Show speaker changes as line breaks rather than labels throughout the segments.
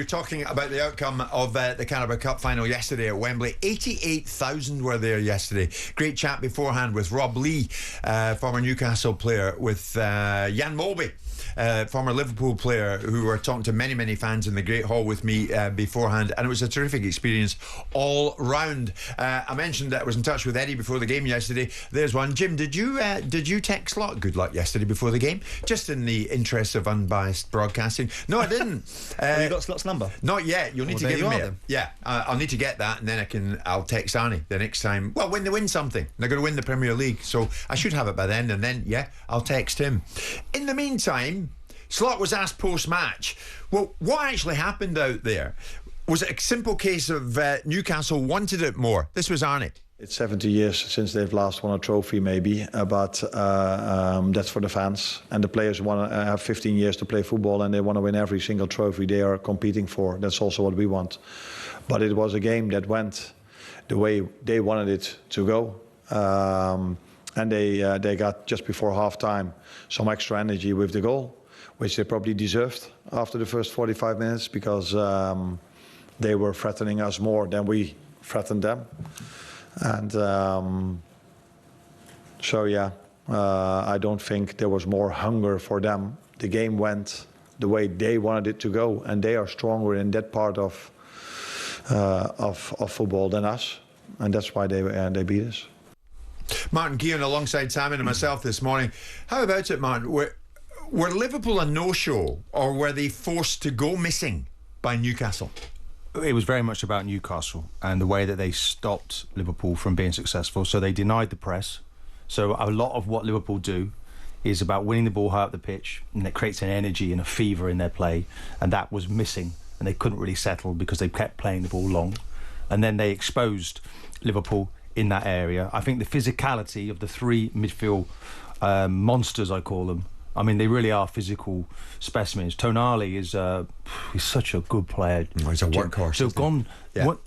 we're talking about the outcome of the Carabao Cup final yesterday at Wembley. 88,000 were there yesterday. Great chat beforehand with Rob Lee, former Newcastle player, with Jan Molby, former Liverpool player, who were talking to many, many fans in the Great Hall with me beforehand, and it was a terrific experience all round. I mentioned that I was in touch with Eddie before the game yesterday. There's one. Jim, did you text Slot good luck yesterday before the game, just in the interest of unbiased broadcasting? No, I didn't.
Have you got Slot's number?
Not yet. You'll need to give me it. Yeah, I'll need to get that, and then I'll text Arnie the next time. Well, when they win something, they're going to win the Premier League, so I should have it by then, and then I'll text him. In the meantime, Slot was asked post-match, well, what actually happened out there? Was it a simple case of Newcastle wanted it more? This was Arne.
It's 70 years since they've last won a trophy, maybe, but that's for the fans. And the players want to have 15 years to play football, and they want to win every single trophy they are competing for. That's also what we want. But it was a game that went the way they wanted it to go. And they got, just before half-time, some extra energy with the goal, which they probably deserved after the first 45 minutes, because they were threatening us more than we threatened them. And I don't think there was more hunger for them. The game went the way they wanted it to go, and they are stronger in that part of football than us, and that's why they beat us.
Martin Keown alongside Simon and myself this morning. How about it, Martin? Were Liverpool a no-show, or were they forced to go missing by Newcastle?
It was very much about Newcastle and the way that they stopped Liverpool from being successful. So they denied the press. So a lot of what Liverpool do is about winning the ball high up the pitch, and it creates an energy and a fever in their play, and that was missing, and they couldn't really settle because they kept playing the ball long. And then they exposed Liverpool in that area. I think the physicality of the three midfield monsters, I call them, I mean, they really are physical specimens. Tonali is he's such a good player.
He's a workhorse.
So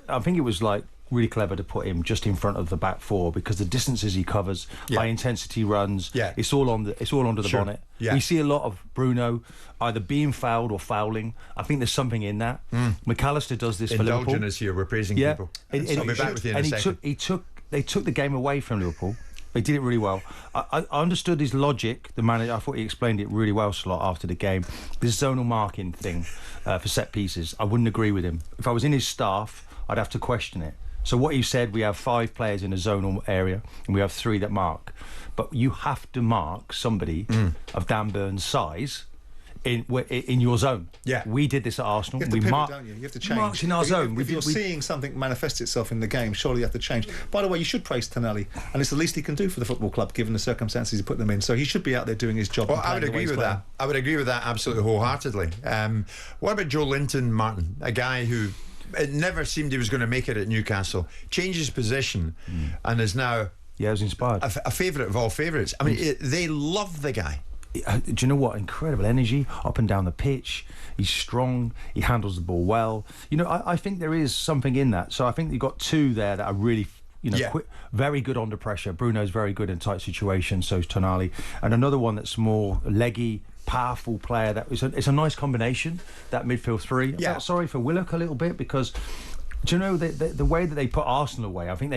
I think it was really clever to put him just in front of the back four, because the distances he covers, high intensity runs, it's all under the bonnet. We see a lot of Bruno either being fouled or fouling. I think there's something in that. McAllister does this for Liverpool.
Indulging us here, we're praising people. I'll be back with you in a second.
They took the game away from Liverpool. They did it really well. I understood his logic, the manager. I thought he explained it really well, Slot, after the game. This zonal marking thing for set pieces, I wouldn't agree with him. If I was in his staff, I'd have to question it. So what he said, we have 5 players in a zonal area, and we have 3 that mark. But you have to mark somebody of Dan Burn's size in your zone. We did this at Arsenal.
You have to pivot, don't you? You have to change.
Marked in our zone.
If you're seeing something manifest itself in the game, surely you have to change. By the way, you should praise Tonali, and it's the least he can do for the football club, given the circumstances he put them in. So he should be out there doing his job.
Well, I would agree with that. I would agree with that absolutely wholeheartedly. What about Joe Linton, Martin? A guy who it never seemed he was going to make it at Newcastle, changed his position, and is now
I was inspired.
A favourite of all favourites. I mean, they love the guy.
Do you know what? Incredible energy up and down the pitch. He's strong. He handles the ball well. You know, I think there is something in that. So I think you've got 2 there that are really, very good under pressure. Bruno's very good in tight situations. So is Tonali. And another one that's more leggy, powerful player. It's a nice combination, that midfield 3. I felt sorry for Willock a little bit, because do you know the way that they put Arsenal away? I think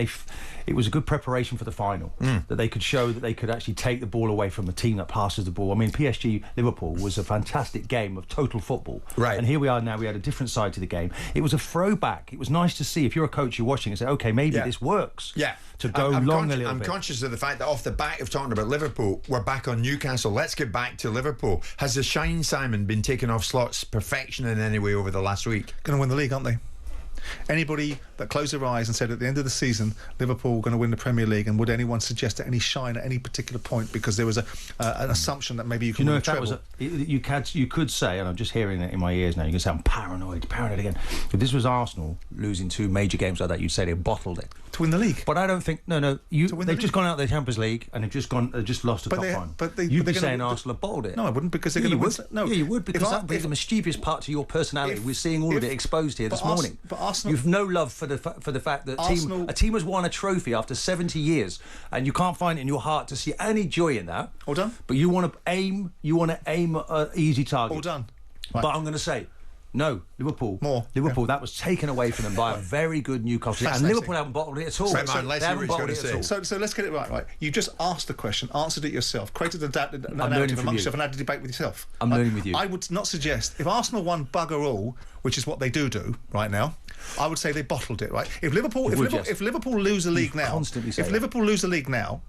it was a good preparation for the final, that they could show that they could actually take the ball away from a team that passes the ball. I mean, PSG Liverpool was a fantastic game of total football,
right?
And here we are now. We had a different side to the game. It was a throwback. It was nice to see. If you're a coach, you're watching and say, okay, maybe this works. To go long a little bit.
I'm conscious of the fact that off the back of talking about Liverpool, we're back on Newcastle. Let's get back to Liverpool. Has the shine, Simon, been taken off Slot's perfection in any way over the last week?
Going to win the league, aren't they? Anybody that closed their eyes and said at the end of the season Liverpool were going to win the Premier League, and would anyone suggest any shine at any particular point, because there was an assumption that maybe you could win a treble?
You could say, and I'm just hearing it in my ears now, you can say I'm paranoid again. If this was Arsenal losing 2 major games like that, you'd say they bottled it
to win the league.
But I don't think they've just gone out of the Champions League and they've just lost the cup final. You'd be saying Arsenal have bottled it.
No, I wouldn't, because they're going to win.
No, you would, because that would be the mischievous part to your personality. We're seeing all of it exposed here this morning.
But Arsenal,
you've no love for the fact that a team has won a trophy after 70 years, and you can't find it in your heart to see any joy in that.
All done.
But you want to aim at an easy target.
All done.
Right. But I'm going to say, No, Liverpool.
More.
Liverpool, that was taken away from them by a very good Newcastle. And Liverpool haven't bottled it at all.
Let's see what he's going to say.
So let's get it right. You just asked the question, answered it yourself, created an
learning
narrative
from
amongst
you.
yourself and had a debate with yourself.
I'm learning with you.
I would not suggest, if Arsenal won bugger all, which is what they do right now, I would say they bottled it, right? If Liverpool lose the league now,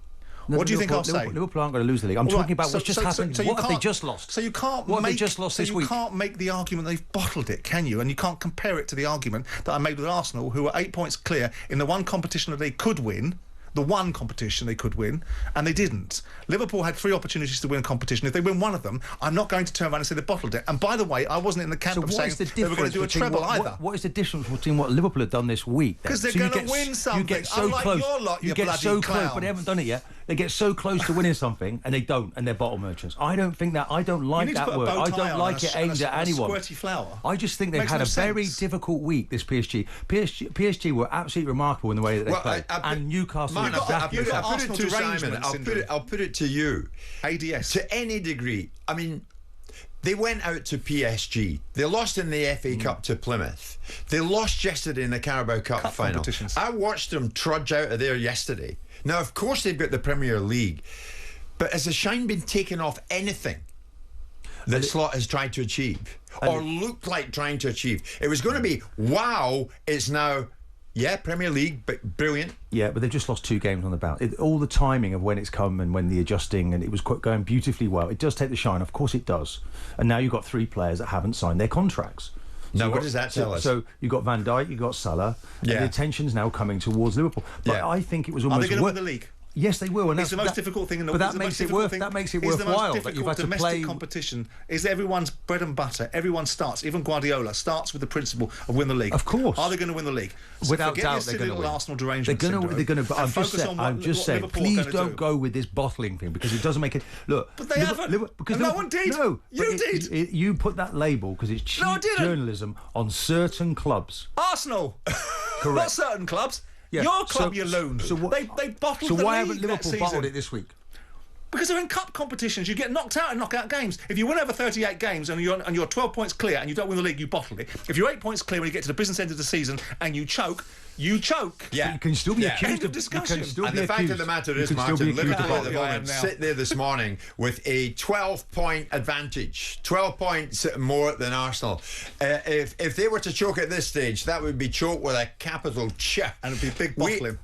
what do you think I'll say?
Liverpool aren't going to lose the league. I'm talking about what's just happened. What have they just lost?
So you can't
what have they just lost this week?
You can't make the argument they've bottled it, can you? And you can't compare it to the argument that I made with Arsenal, who were 8 points clear in the one competition that they could win. The one competition they could win, and they didn't. Liverpool had 3 opportunities to win a competition. If they win one of them, I'm not going to turn around and say they bottled it. And by the way, I wasn't in the camp of saying they were going to do a treble either.
What is the difference between what Liverpool have done this week?
Because they're going to win something.
You get so close. You get so close, but they haven't done it yet. They get so close to winning something, and they don't, and they're bottle merchants. I don't think that. I don't like that word. I don't like it aimed at anyone.
Squirty flower.
I just think they've had a very difficult week. This PSG were absolutely remarkable in the way that they played, and Newcastle.
I'll put it to Simon. I'll put it to you.
ADS.
To any degree, I mean, they went out to PSG. They lost in the FA Cup to Plymouth. They lost yesterday in the Carabao Cup final. I watched them trudge out of there yesterday. Now, of course, they've got the Premier League, but has the shine been taken off anything that Slot has tried to achieve or looked like trying to achieve? It was going to be, wow, it's now... Yeah, Premier League, but brilliant.
Yeah, but they've just lost 2 games on the bounce. All the timing of when it's come and when the adjusting, and it was going beautifully well. It does take the shine, of course it does. And now you've got 3 players that haven't signed their contracts.
So what does that tell us?
So you've got Van Dijk, you've got Salah, and the attention's now coming towards Liverpool. But I think it was almost...
Are they going to win the league?
Yes, they will. And
it's the most difficult thing in the
world.
But
that makes it worthwhile.
That you've had to play competition. Is everyone's bread and butter. Everyone starts. Even Guardiola starts with the principle of win the league.
Of course.
Are they going to win the league?
Without doubt, they're going to win.
Arsenal derangement.
They're going to. But I'm just saying. Please don't go with this bottling thing because it doesn't make it. Look,
but they haven't. Because no one did.
No,
you did.
You put that label because it's cheap journalism on certain clubs.
Arsenal.
Correct.
Not certain clubs. Yeah. Your club, you loon. They bottled the league.
So why haven't Liverpool bottled it this week?
Because they're in cup competitions. You get knocked out in knockout games. If you win over 38 games and you're 12 points clear and you don't win the league, you bottle it. If you're 8 points clear when you get to the business end of the season and you choke.
Yeah,
you can still be accused of
discussion.
And the fact of the matter is, Martin, Liverpool at the moment sit there this morning with a 12-point advantage, 12 points more than Arsenal. If they were to choke at this stage, that would be choke with a capital Ch,
and it'd be big bottling.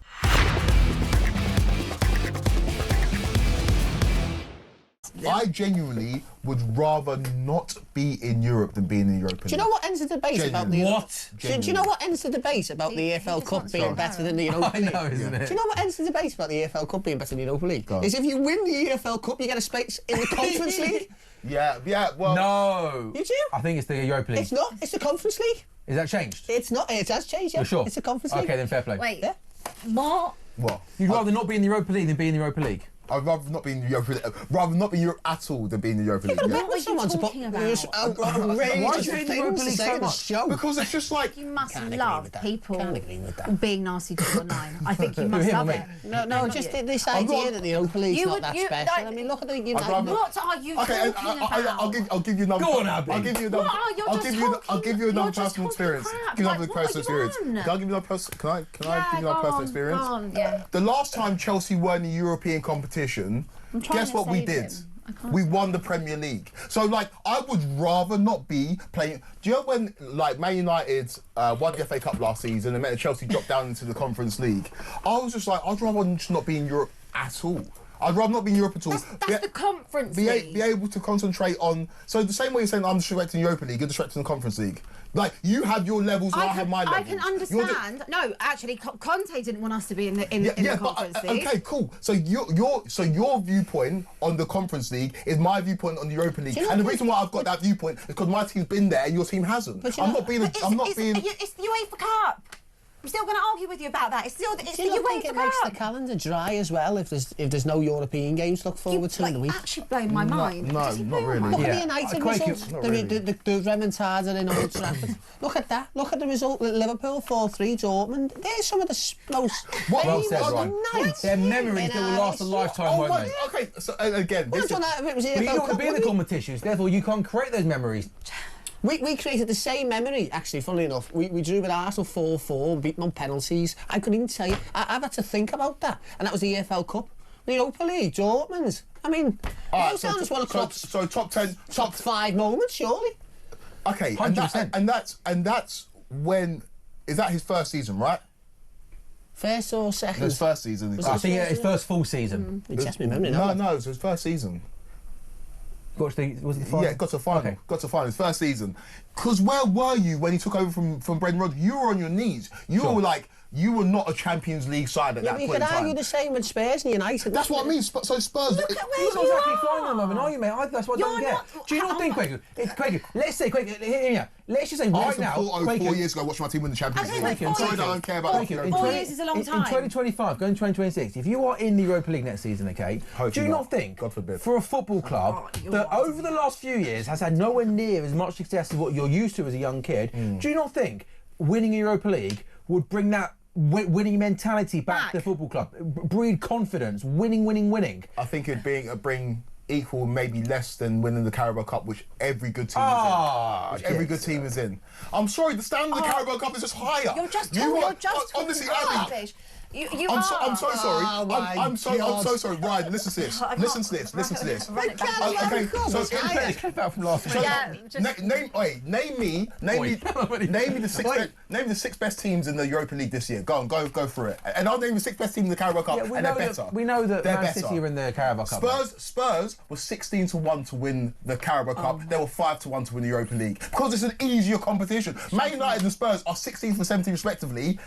I genuinely would rather not be in Europe than be in the Europa League.
Do you know what ends the debate about the...
What?
Do you know what ends the debate about the EFL Cup being better than the Europa League?
I know, isn't it?
Do you know what ends the debate about the EFL Cup being better than the Europa League? Is if you win the EFL Cup, you get a space in the Conference League.
Yeah, well...
No.
You do?
I think it's the Europa League.
It's not. It's the Conference League.
Is that changed?
It's not. It has changed, yeah.
You're sure?
It's the Conference League.
Okay, then fair play.
Wait.
Yeah.
What?
What?
You'd rather not be in the Europa League than be in the Europa League?
I'd rather not be in the Europa League. Rather not be in Europe at all than be in the Europa League.
What were you talking about?
Why
do you hate the Europa League so
much?
Because it's just like...
You must
Can't agree
love
with that.
people
Can't agree with that.
being nasty to online. I think you must love it.
No, just this idea that the Europa League's not that special. I mean, look at the United.
What are you talking about?
I'll give you another...
Go on, Abby.
I'll give you another... I'll give you another personal experience. Give you another personal experience. Can I give you another personal... Can I give you another personal experience? The last time Chelsea won the European competition... Guess what we did? We won the Premier League. So, like, I would rather not be playing... Do you know when, like, Man United won the FA Cup last season and meant Chelsea dropped down into the Conference League? I was just like, I'd rather just not be in Europe at all. I'd rather not be in Europe at all.
That's the Conference League.
Be able to concentrate on... So the same way you're saying I'm disrespecting Europa League, you're disrespecting the Conference League. Like, you have your levels and I have my levels.
I can understand. No, actually, Conte didn't want us to be in the Conference League.
Okay, cool. So your viewpoint on the Conference League is my viewpoint on the Europa League. And the reason why I've got that viewpoint is because my team's been there and your team hasn't.
It's the UEFA Cup. I'm still going to argue with you about that. It's the UEFA Cup.
It makes the calendar dry as well if there's no European games to look forward to in the week.
Actually blowing my mind.
No, not really.
Look at the United results. The remontada in Old Trafford. Look at that. Look at the result at Liverpool 4-3 Dortmund. There's some of the most
well said, Ryan. Their memories that will last a lifetime, won't they?
Okay, so again,
it was
but you don't want to be in the competitions, therefore you can't create those memories.
We created the same memory, actually, funnily enough. We drew with Arsenal 4-4, beat them on penalties. I couldn't even tell you. I've had to think about that. And that was the EFL Cup. The Europa League, Dortmund. I mean, Jones won a club.
So top 10,
top 5 moments, surely.
Okay, 100%. And that's when, is that his first season, right?
First or second?
His first season.
I think his first full season.
It test me memory
No,
now.
it was his first season.
Was it the final?
Yeah, got to final.
Okay.
Got to final. His first season. Because where were you when he took over from Brendan Rodgers? You were on your knees. You were like, you were not a Champions League side at that point in time.
You could argue the same with Spurs and United.
That's what I mean. So Spurs...
Look at where
You're not
you
exactly
are.
fine at the moment, are you, mate? That's what I don't get. Do you not think, Quaker, let's say, Quaker, here, let's just say right now...
4 years ago, I watched my team win the Champions League.
Okay,
Sorry, I don't care about...
4 years is a long time.
In 2025, going to 2026, if you are in the Europa League next season, okay, do you not think,
God forbid,
for a football club that over the last few years has had nowhere near as much success as what you're used to as a young kid, do you not think winning a Europa League would bring that winning mentality back to the football club, breed confidence, winning?
I think it'd bring equal, maybe less than winning the Carabao Cup, which every good team is in. Every good team is in. I'm sorry, the standard of the Carabao Cup is just higher.
You're just
honestly,
rubbish.
I'm so sorry.
Oh
I'm so sorry. Ryan, listen to this. Listen to this. Okay, so name me the six best teams in the Europa League this year. Go for it. And I'll name the 6 best teams in the Carabao Cup, and they're better.
We know that
they're
Man City are in the Carabao Cup.
Spurs were 16-1 to win the Carabao Cup. They were 5-1 to win the Europa League because it's an easier competition. Man United and Spurs are 16th and 17th respectively,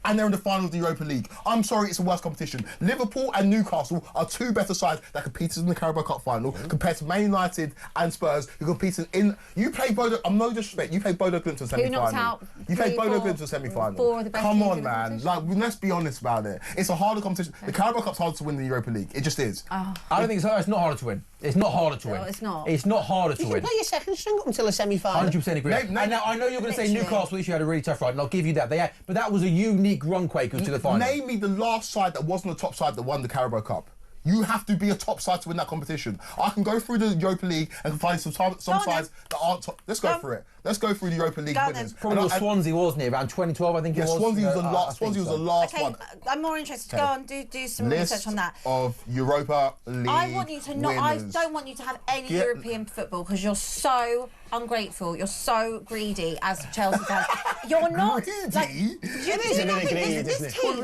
and they're in the final of the Europa League. I'm sorry, it's a worse competition. Liverpool and Newcastle are 2 better sides that competed in the Carabao Cup final compared to Man United and Spurs, who competed in... You played Bodo... I'm no disrespect, you played Bodo Glimt to the semi-final. You played Bodo Glimt to the semi-final.
4 of the best
Come
teams
on,
in the
man.
competition.
Let's be honest about it. It's a harder competition. The Carabao Cup's harder to win than the Europa League. It just is.
I don't think it's not harder to win. It's not harder to win.
No, it's not.
It's not harder to
You can
win.
play your second string up until a semi-final.
100% agree. And now I know you're going to say
Literally.
Newcastle issue had a really tough ride, and I'll give you that. But that was a unique run, Quaker, to the final.
Name me the last side that wasn't a top side that won the Carabao Cup. You have to be a top side to win that competition. I can go through the Europa League and find some sides that aren't top. Let's go for it. Let's go through the Europa League winners.
Probably was Swansea, wasn't it? Around 2012, I think it was.
Swansea was the last one.
I'm more interested. Go on, do some research on that.
Of Europa League
I want you to not. I
winners.
don't want you to have any European football because you're so ungrateful. You're so greedy as Chelsea fans. You're not. Like,
It is a bit greedy, isn't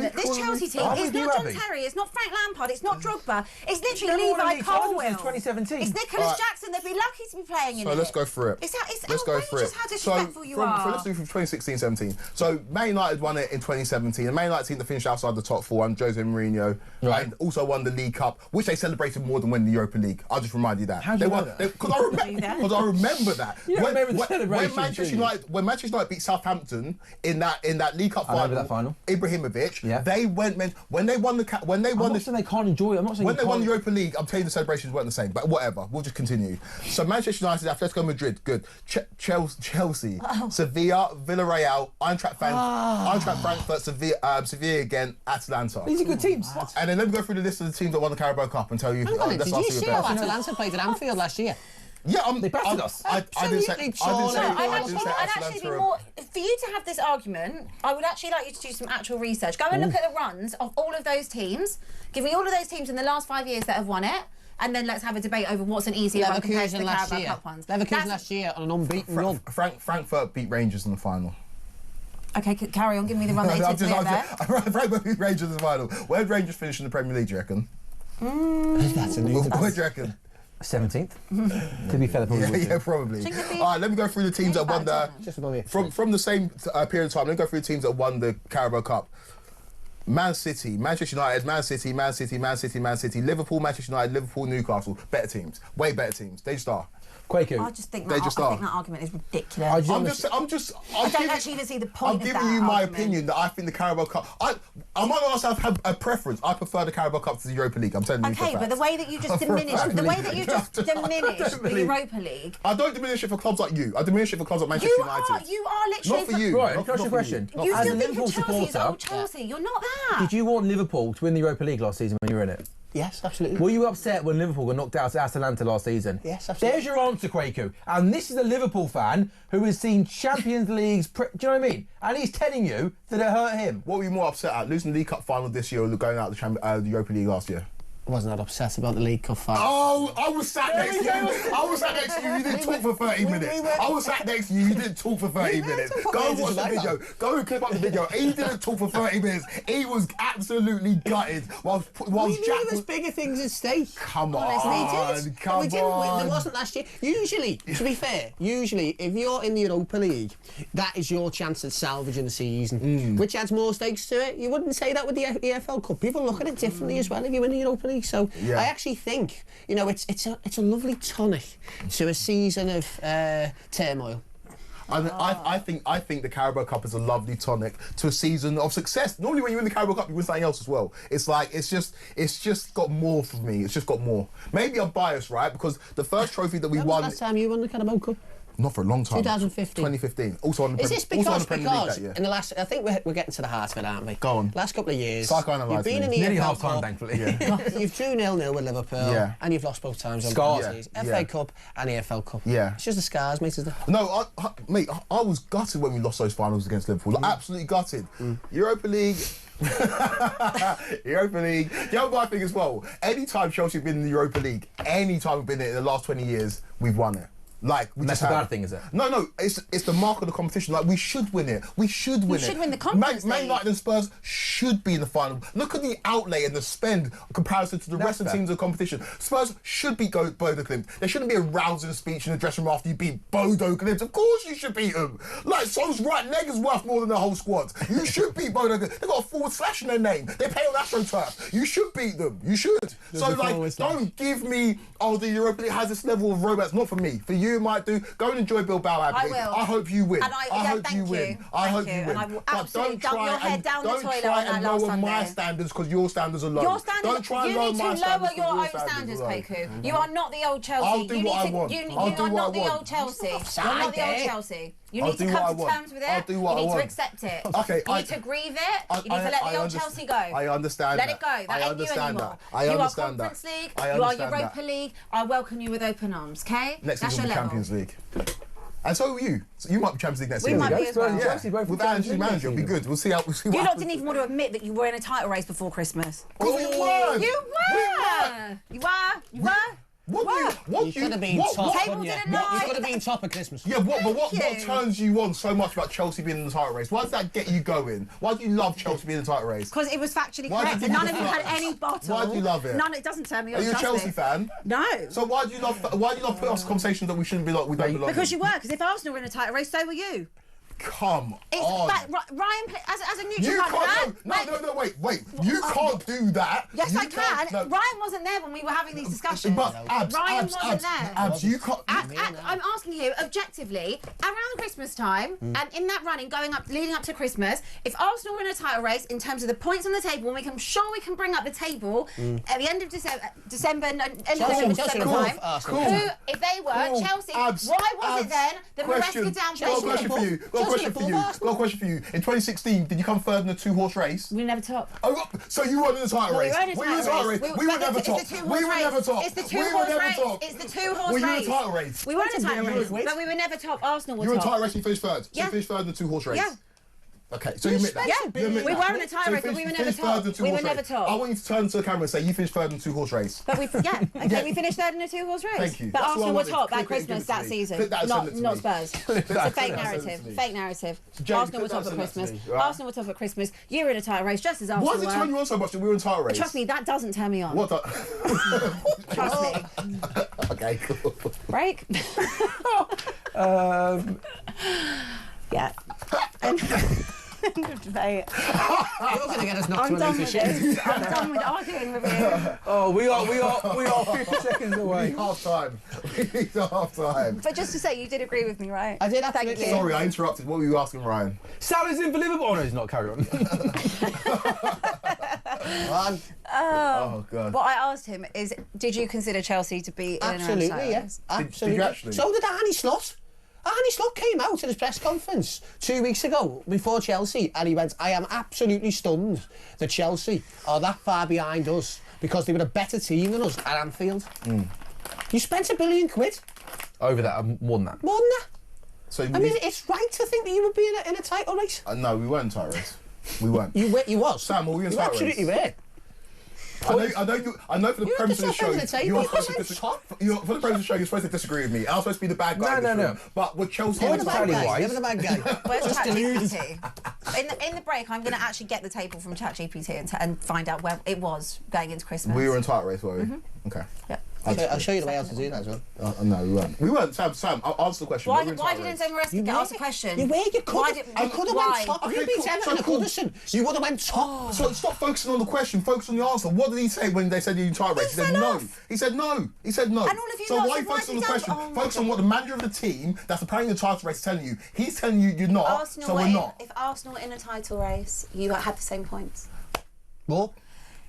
it?
This Chelsea team
Are
is
we
not John
happy?
Terry. It's not Frank Lampard. It's not Drogba. It's literally
They've won a
Levi
league title
Colwill.
since 2017.
It's Nicholas Jackson. They'd be lucky to be playing in it.
So let's go through it.
It's
Let's go through it.
outrageous how disrespectful you are.
Let's do from 2016-17. So Man United won it in 2017. The Man United team that finished outside the top 4 under Jose Mourinho, and also won the League Cup, which they celebrated more than winning the Europa League. I'll just remind you that.
How do you know that?
Because I remember that.
You don't remember the celebration,
when Manchester United beat Southampton in that League Cup
I remember that final.
Ibrahimovic, they went when they won the
I'm not saying they can't enjoy it. I'm not saying
when
you
they won the
can't.
Europa League, I'm telling you the celebrations weren't the same, but whatever, we'll just continue. So Manchester United, Atletico Madrid, good. Chelsea, Sevilla, Villarreal, Eintracht Frankfurt, Sevilla again, Atalanta.
These are good teams.
And then let me go through the list of the teams that won the Carabao Cup and tell you.
Hang on, did you see how
best.
Atalanta played at Anfield last year?
Yeah,
They battered us.
I didn't say.
Absolutely,
I didn't say
I'd actually be more for you to have this argument. I would actually like you to do some actual research. Go and look at the runs of all of those teams. Give me all of those teams in the last 5 years that have won it, and then let's have a debate over what's an easier run compared to the Carabao Cup ones.
Leverkusen last year on an unbeaten run.
Frankfurt beat Rangers in the final.
Okay, carry on. Give me the run they took there.
Frankfurt beat Rangers in the final. Where did Rangers finish in the Premier League, do you reckon?
That's a new
Where do you reckon?
17th. To be fair, probably.
Yeah, probably. All right, let me go through the teams that won the...
Just above you.
From the same period of time, let me go through the teams that won the Carabao Cup. Man City, Manchester United, Man City, Liverpool, Manchester United, Liverpool, Newcastle. Better teams. Way better teams. They just are.
Quaker.
I just think that argument is ridiculous.
I
don't actually even see the point of that
I'm giving you my
argument.
opinion that I think the Carabao Cup... I might not also have a preference. I prefer the Carabao Cup to the Europa League. I'm telling you.
Okay, but the way that you just diminished the Europa League.
I don't diminish it for clubs like you. I diminish it for clubs like Manchester United.
You are literally...
Not for you.
Right, can I ask you a question?
You
As a
still think
Liverpool
Chelsea is
supporter,
old Chelsea. You're not that.
did you want Liverpool to win the Europa League last season when you were in it?
Yes, absolutely.
Were you upset when Liverpool got knocked out at Atalanta last season?
Yes, absolutely.
There's your answer, Kwaku. And this is a Liverpool fan who has seen Champions Leagues. Do you know what I mean? And he's telling you that it hurt him.
What were you more upset at? Losing the League Cup final this year or going out the Europa League last year?
I wasn't that upset about the League Cup final.
Oh, I was sat next to you. I was sat next to you. You didn't talk for 30 minutes. I was sat next to you. You didn't talk for 30 minutes. Go and watch the video. Go and clip up the video. He didn't talk for 30 minutes. He was absolutely gutted. Whilst Jack
was bigger things at stake.
Come on,
Honestly,
come
we didn't.
on.
There wasn't last year. Usually, to be fair, if you're in the Europa League, that is your chance at salvaging the season, which adds more stakes to it. You wouldn't say that with the EFL Cup. People look at it differently as well if you win the Europa League. So I actually think, it's a lovely tonic to a season of turmoil.
I think the Carabao Cup is a lovely tonic to a season of success. Normally, when you win the Carabao Cup, you win something else as well. It's just got more for me. It's just got more. Maybe I'm biased, right? Because the first trophy that we won.
When was the last time you won the Carabao Cup?
Not for a long time.
2015.
2015. Also on the
Is this
Premier
because
League that year.
in the last, I think we're getting to the heart of it, aren't we?
Go on.
Last couple of years,
Psychoanalyse
you've been
me.
in the
Nearly
EFL
half time,
Cup.
thankfully.
You've drew 0-0 with Liverpool, and you've lost both times on penalties. FA Cup and EFL Cup.
Yeah.
It's just the scars, mate, isn't it?
No, mate, I was gutted when we lost those finals against Liverpool. Like, absolutely gutted. Europa League. Europa League. You know what I think as well? Anytime Chelsea have been in the Europa League, anytime we've been in it in the last 20 years, we've won it. Like, we
that's
just
a
have.
bad thing, is it?
No, it's the mark of the competition. Like, we should win it. We should win it.
We should win the Conference
Man
League.
United and Spurs should be in the final. Look at the outlay and the spend in comparison to the rest of the teams of the competition. Spurs should beat Bodo Glimt. There shouldn't be a rousing speech in the dressing room after you beat Bodo Glimt. Of course you should beat them. Like, Son's right leg is worth more than the whole squad. You should beat Bodo Glimt. They've got a forward slash in their name. They play on AstroTurf. You should beat them. You should. So, like, don't give me, the Europa League has this level of romance. Not for me. For you, it might do. Go and enjoy Bilbao.
I will.
I hope you win.
And I hope you win.
I hope you win.
And I will
But
absolutely
don't
dump
try
your head
and
down the
don't
toilet
try
on that
and
last
lower my
Sunday.
standards because your standards are low.
Your standards,
Don't try and
you
lower
need
my
to
standards
lower
'cause
your own
standards
standards,
are low.
Kwaku. You are not the old Chelsea.
I'll do
you
what I
need to,
want.
You
I'll do
are
what
not
I
the
want.
old Chelsea. You're
offside
not the old
there.
Chelsea. You
I'll
need to
do what I
come to
want.
terms with it.
I'll do what
You
I
need to
want.
accept it.
Okay,
You need to grieve it. You need to let the old
understand-
Chelsea go.
I understand
Let
that.
it go. That
I
ain't you
understand
anymore.
that. I
you
understand
are
that.
Conference League.
I
You are
understand
Europa
that.
League. I welcome you with open arms, okay?
Next
That's
season
your
will be
level.
Champions League. And so will you. So you might be Champions League next
We
season.
might be as well.
Yeah.
Chelsea both
With
in
Ange
Champions League
manager, it'll be
next
good. We'll see what
You lot
happens.
didn't even want to admit that you were in a title race before Christmas.
Because we won.
You were. You were.
You could have been top,
Table
couldn't you?
didn't
You
lie.
could have been top at Christmas.
Yeah, what
Thank you.
turns you on so much about Chelsea being in the title race? Why does that get you going? Why do you love Chelsea being in the title race?
Because it was factually
Why
correct,
did
and
you
none of you
love
had
it?
any bottle.
Why do you love it?
None. It doesn't turn me on.
Are you a
trust
Chelsea
me.
fan?
No.
So why do you love putting us conversations that we shouldn't be like we don't belong
Because
in?
you were. Because if Arsenal were in a title race, so were you.
Come
It's
on.
but Ryan, as a neutral
You
fan,
can't. No, wait. You can't do that.
Yes,
You
I can.
can't- no.
Ryan wasn't there when we were having these discussions.
But
Ryan wasn't there.
Abs, you can't.
I'm asking you objectively, around Christmas time and in that running leading up to Christmas, if Arsenal were in a title race in terms of the points on the table, and I'm sure we can bring up the table at the end of December, end of December time. Who, if they were Chelsea, why was it then that Maresca down
Got a question for you. In 2016, did you come third in a two-horse race?
We never top.
Oh, so you weren't in the title race.
We were in a title race.
We were never top. We were never top.
It's the two-horse race. It's the two-horse race.
Were you in a title race?
We were in a title race, but we were never top. Arsenal were
You were in a
top.
title race and you finished third. So
Yeah.
you finished third in the two-horse race.
Yeah.
Okay, so you admit that.
Yeah,
You admit
we
that.
were in a title race, but we were never
finished
top.
third in a
We were
two-horse
never
race.
top.
I want you to turn to the camera and say you finished third in a two-horse race.
But we we finished third in a two-horse race.
Thank you.
But
That's what I
Arsenal were
wanted.
top
Clip
that
it and
Christmas
give it
that
to me.
season.
Clip that and send it to
Not
me.
Spurs. It's a fake
that and send it
narrative.
to me.
Fake narrative.
James,
Arsenal were
clip
top
that
at
and send
Christmas.
that to me, right?
Arsenal were top at Christmas. You were in a title race just as Arsenal
Why does it turn you
were.
on so much that we were in a title race?
Trust me, that doesn't turn me on.
What the?
Trust me.
Okay, cool.
Break. Yeah. End of debate.
You're going to get us knocked
I'm
to a
done
loose
with
shit.
this. I'm done with arguing with you.
Oh, we are 50 seconds
We
away.
need half time. We need half time.
But just to say, you did agree with me, right?
I did,
Thank
absolutely.
you.
Sorry, I interrupted. What were you asking, Ryan?
Salah's in for Liverpool. Oh no, he's not. Carry on.
Oh, God.
What I asked him is, did you consider Chelsea to be in an
Absolutely,
title
yeah.
race?
Absolutely.
you actually?
So did Arne Slot. Arne Slot came out at his press conference 2 weeks ago before Chelsea and he went, I am absolutely stunned that Chelsea are that far behind us because they were a better team than us at Anfield. You spent £1 billion.
Over that, more than that.
More than that.
So
I mean, it's right to think that you would be in a title race.
No, we weren't title race. We weren't.
You was.
Sam, were we in title race?
Absolutely were.
I know for the premise of the show, you're supposed to disagree with me. I'm supposed to be the bad guy.
No.
But with Chelsea,
You're the bad guy.
Where's ChatGPT? In the break, I'm going to actually get the table from ChatGPT and find out where it was going into Christmas.
We were in title race, were we? Okay.
Yep.
I'll show you the way how to do that as well.
No, we weren't. We weren't. Sam, I'll answer the question.
Why didn't Maresca get asked a question?
You could have went top. If you beat Everton and Goodison, you would have went top.
So stop focusing on the question, focus on the answer. What did he say when they said you're in title race? He said no. He said no. He said no.
And all of you
so
lot
why
said,
focus on the
why
question?
did he
Focus on what the manager of the team that's apparently in the title race is telling you. He's telling you you're not, so we're not.
If Arsenal were in a title race, you had the same points.
What?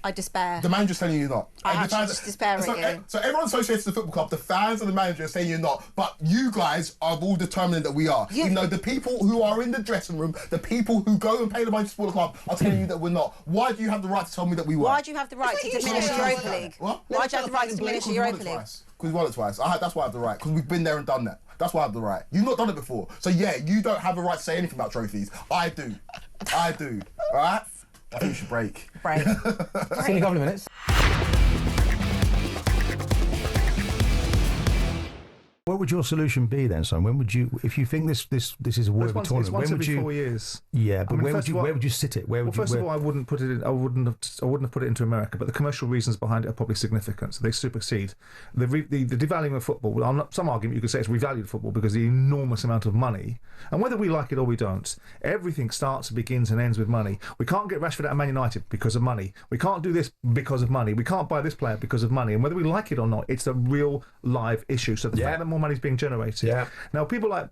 I despair.
The manager's telling you you're not.
I actually just despair at you.
So everyone associated to the football club, the fans and the manager are saying you're not, but you guys are all determined that we are. Even though the people who are in the dressing room, the people who go and pay the money to support the club are telling you that we're not. Why do you have the right to tell me that we were?
Why do you have the right to diminish the Europa League?
What?
Why do you have the right to diminish the Europa League?
Because we won it twice. That's why I have the right. Because we've been there and done that. That's why I have the right. You've not done it before. So yeah, you don't have a right to say anything about trophies. I do. I do. All right? I think we should break.
Break.
See you in a couple of minutes.
What would your solution be then, son? When would you, if you think this is a worthy tournament,
it's once
when would
every
you?
4 years.
Yeah, but
I mean,
where would you sit it? Where would you?
First of all, I wouldn't put it in. I wouldn't have put it into America. But the commercial reasons behind it are probably significant. So they supersede the devaluing of football. Well, some argument you could say it's revalued football because of the enormous amount of money. And whether we like it or we don't, everything starts, begins, and ends with money. We can't get Rashford out of Man United because of money. We can't do this because of money. We can't buy this player because of money. And whether we like it or not, it's a real live issue. So the fact that more money is being generated.
Yeah.
Now, people like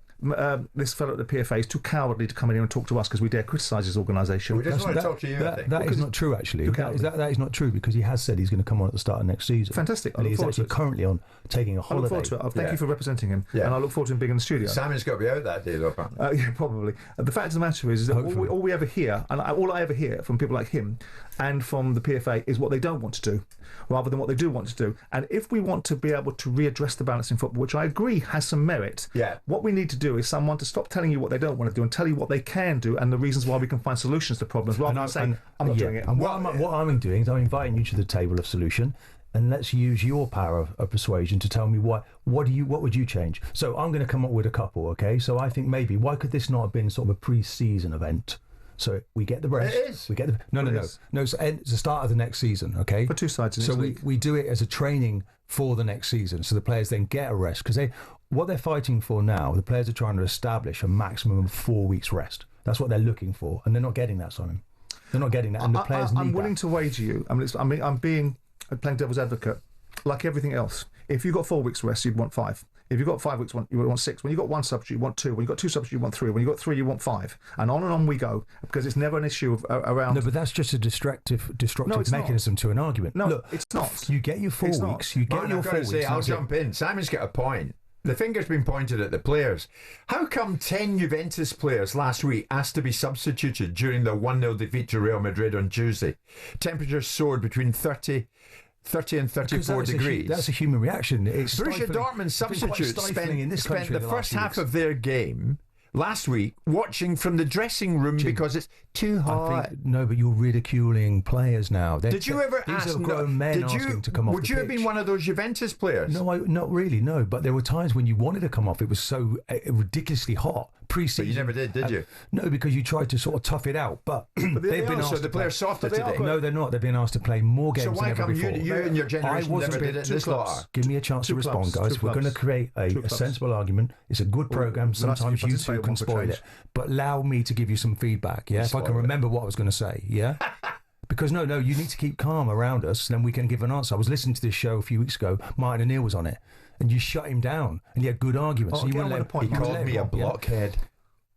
this fellow at the PFA is too cowardly to come in here and talk to us because we dare criticise his organisation.
We just want to talk to you.
That is not true, actually. That is not true because he has said he's going to come on at the start of next season.
Fantastic.
And he's actually currently on taking a holiday.
I look forward to it. Thank you for representing him. Yeah. And I look forward to him being in the studio.
Simon's got to be out that day, though.
Yeah, probably. The fact of the matter is that all we ever hear, and all I ever hear from people like him and from the PFA is what they don't want to do rather than what they do want to do. And if we want to be able to readdress the balance in football, which I agree has some merit, what we need to do is someone to stop telling you what they don't want to do and tell you what they can do and the reasons why we can find solutions to problems rather than saying, I'm not doing it.
And what I'm doing is I'm inviting you to the table of solution, and let's use your power of persuasion to tell me what would you change. So I'm going to come up with a couple, okay? So I think maybe, why could this not have been sort of a pre-season event? So we get the rest.
It is.
We get the no. So it's the start of the next season, okay?
For two sides in
so
each league.
we do it as a training for the next season, so the players then get a rest because what they're fighting for now. The players are trying to establish a maximum of 4 weeks rest. That's what they're looking for, and they're not getting that, Simon. They're not getting that, and the players need that.
I'm willing to wager you. I'm playing devil's advocate, like everything else. If you got 4 weeks rest, you'd want 5. If you've got 5 weeks, you want 6. When you've got 1 substitute, you want 2. When you've got 2 substitutes, you want 3. When you've got 3, you want 5. And on we go, because it's never an issue around...
No, but that's just a destructive mechanism to an argument.
No,
look,
it's not.
You get your 4 weeks, you get your 4 weeks.
I'll jump in. Simon's got a point. The finger's been pointed at the players. How come 10 Juventus players last week asked to be substituted during the 1-0 defeat to Real Madrid on Tuesday? Temperatures soared between 30 and 34 degrees.
That's a human reaction.
Borussia Dortmund substitutes spent the first half of their game last week watching from the dressing room because it's too hot.
No, but you're ridiculing players now.
Did you ever ask?
These are grown men asking to come off the pitch.
Would you have been one of those Juventus players?
No, not really. No, but there were times when you wanted to come off. It was so ridiculously hot pre-season.
But you never did you?
No, because you tried to sort of tough it out. But they've been asked.
So the players softer today.
No, they're not. They've been asked to play more games
than ever before. So why come you and your generation never did it this lot?
Give me a chance to respond, guys. We're going to create a sensible argument. It's a good program. Sometimes you two can spoil it. But allow me to give you some feedback, yeah? If I can remember what I was going to say, yeah? Because no, you need to keep calm around us, then we can give an answer. I was listening to this show a few weeks ago. Martin O'Neill was on it, and you shut him down, and he had good arguments.
He called me a blockhead.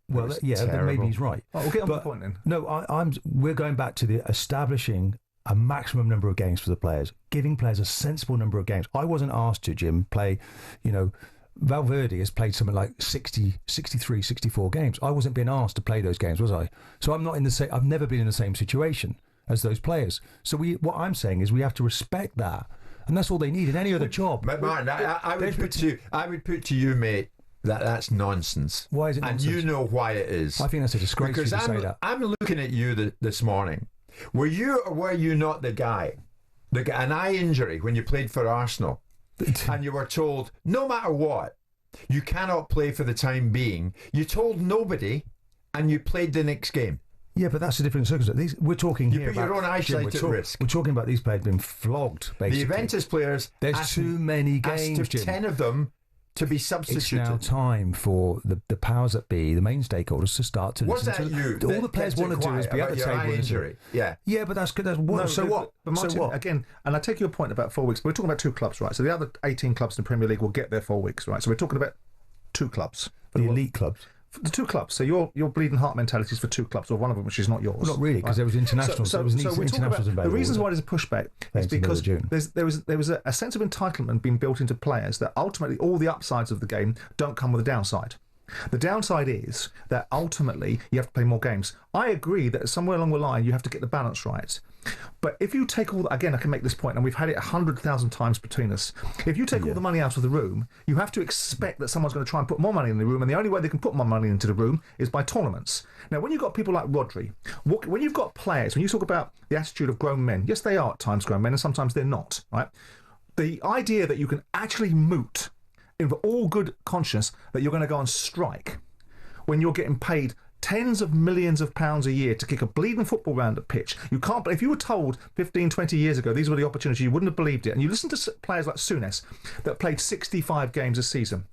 Well, then maybe he's right.
We'll get on the point then.
No, we're going back to the establishing a maximum number of games for the players, giving players a sensible number of games. I wasn't asked to, Jim, play, Valverde has played something like 60, 63, 64 games. I wasn't being asked to play those games, was I? So I'm not in the same. I've never been in the same situation. as those players. So what I'm saying is we have to respect that, and that's all they need in any other job.
But Martin, I would put to you, mate, that's nonsense.
Why is it nonsense?
And you know why it is.
I think that's a disgrace to say that.
I'm looking at you this morning. Were you or were you not the guy, an eye injury when you played for Arsenal, and you were told, no matter what, you cannot play for the time being. You told nobody, and you played the next game.
Yeah, but that's a different circumstance. We're talking here
about... You put your own eyesight at risk.
We're talking about these players being flogged, basically.
The Juventus players...
There's too many games, Jim.
10 of them to be substituted.
It's now time for the powers that be, the main stakeholders, to start to listen to...
You
all the players want to do is be at the table.
Injury. Yeah,
but that's good. So what?
But Martin,
so what?
Again, and I take your point about 4 weeks. We're talking about 2 clubs, right? So the other 18 clubs in the Premier League will get their 4 weeks, right? So we're talking about 2 clubs.
The elite clubs.
The 2 clubs. So your bleeding heart mentality is for 2 clubs, or one of them which is not yours.
Well, not really, because there was internationals. There was internationals
about, the reasons why there's a pushback is because there was a sense of entitlement being built into players that ultimately all the upsides of the game don't come with a downside. The downside is that ultimately you have to play more games. I agree that somewhere along the line you have to get the balance right. But if you take all... Again, I can make this point, and we've had it 100,000 times between us. If you take all the money out of the room, you have to expect that someone's going to try and put more money in the room, and the only way they can put more money into the room is by tournaments. Now, when you've got people like Rodri, when you've got players, when you talk about the attitude of grown men, yes, they are at times grown men, and sometimes they're not, right? The idea that you can actually moot, in all good conscience, that you're going to go on strike when you're getting paid tens of millions of pounds a year to kick a bleeding football round a pitch. You can't. If you were told 15, 20 years ago these were the opportunities, you wouldn't have believed it. And you listen to players like Souness that played 65 games a season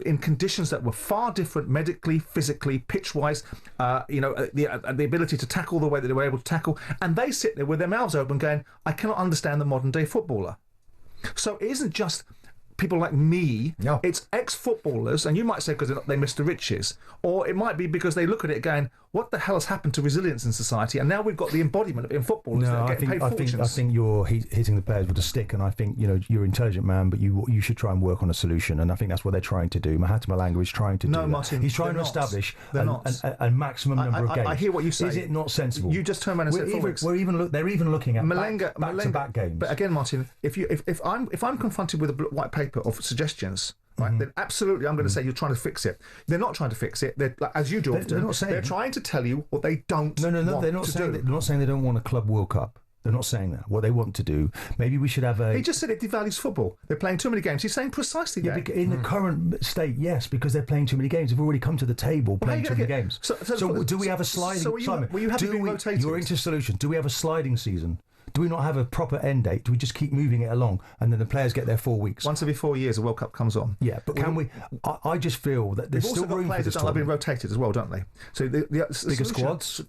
in conditions that were far different medically, physically, pitch-wise, the ability to tackle the way that they were able to tackle. And they sit there with their mouths open going, I cannot understand the modern-day footballer. So it isn't just people like me, it's ex-footballers, and you might say because they missed the riches, or it might be because they look at it going, what the hell has happened to resilience in society? And now we've got the embodiment of it in footballers that are getting paid fortunes.
I think you're hitting the players with a stick, and I think you're an intelligent man, but you should try and work on a solution, and I think that's what they're trying to do. Mahatma Malanga is trying to do that.
Martin,
he's trying to establish a maximum number of games.
I hear what you say.
Is it not sensible?
You just turn around and say 4 weeks.
They're even looking at back-to-back games.
But again, Martin, if I'm confronted with a white paper of suggestions, right, then absolutely I'm going to say you're trying to fix it. They're not trying to fix it. They're, as you do often, they're trying to tell you what they don't want
they're not
to
saying
do.
They're not saying they don't want a Club World Cup. They're not saying that. What they want to do, maybe we should have a...
He just said it devalues football. They're playing too many games. He's saying precisely that.
In the current state, yes, because they're playing too many games. They've already come to the table playing too many games. So do we have a sliding...
So will you have to be rotated?
You're into solutions. Do we have a sliding season? Do we not have a proper end date? Do we just keep moving it along and then the players get their 4 weeks?
Once every 4 years, a World Cup comes on.
Yeah, but can we... I just feel that there's still room for this
tournament. They've being rotated as well, don't they? So the